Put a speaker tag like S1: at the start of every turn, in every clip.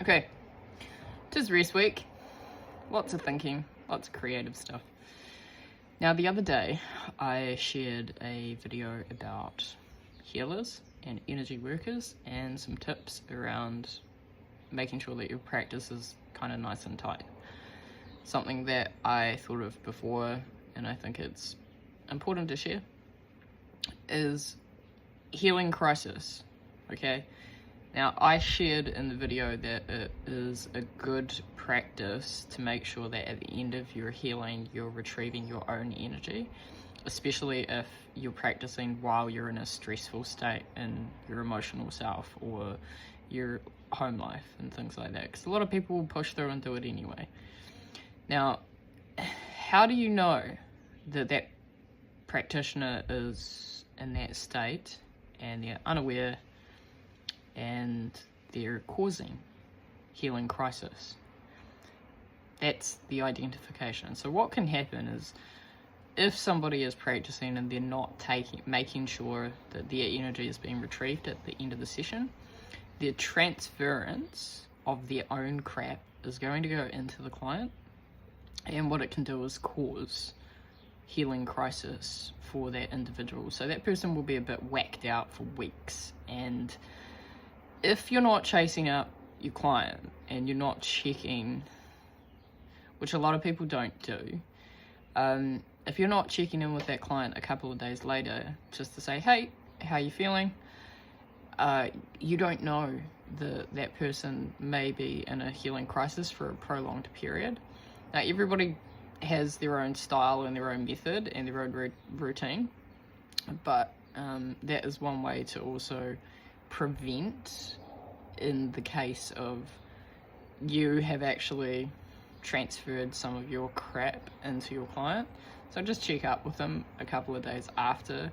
S1: Okay, tis rest week. Lots of thinking, lots of creative stuff. Now, the other day, I shared a video about healers and energy workers and some tips around making sure that your practice is kind of nice and tight. Something that I thought of before, and I think it's important to share, is healing crisis, okay? Now, I shared in the video that it is a good practice to make sure that at the end of your healing, you're retrieving your own energy, especially if you're practicing while you're in a stressful state in your emotional self or your home life and things like that, because a lot of people will push through and do it anyway. Now, how do you know that that practitioner is in that state and they're unaware and they're causing healing crisis? That's the identification. So what can happen is, if somebody is practicing and they're not making sure that their energy is being retrieved at the end of the session, their transference of their own crap is going to go into the client, and what it can do is cause healing crisis for that individual. So that person will be a bit whacked out for weeks. And if you're not chasing up your client and you're not checking, which a lot of people don't do, if you're not checking in with that client a couple of days later just to say, hey, how you feeling? You don't know that person may be in a healing crisis for a prolonged period. Now, everybody has their own style and their own method and their own routine, but that is one way to also prevent, in the case of you have actually transferred some of your crap into your client. So just check up with them a couple of days after,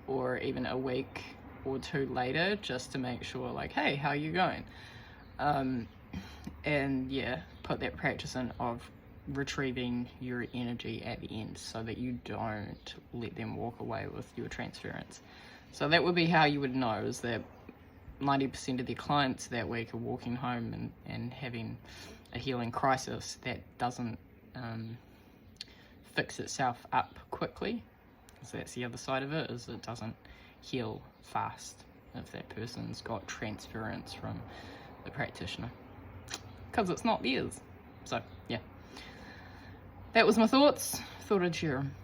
S1: or even a week or two later, just to make sure, like, hey, how are you going? And yeah, put that practice in of retrieving your energy at the end so that you don't let them walk away with your transference. So that would be how you would know, is that 90% of their clients that week are walking home and having a healing crisis that doesn't fix itself up quickly. So that's the other side of it, is it doesn't heal fast if that person's got transference from the practitioner, because it's not theirs. So yeah, that was my thoughts. Thought I'd share 'em.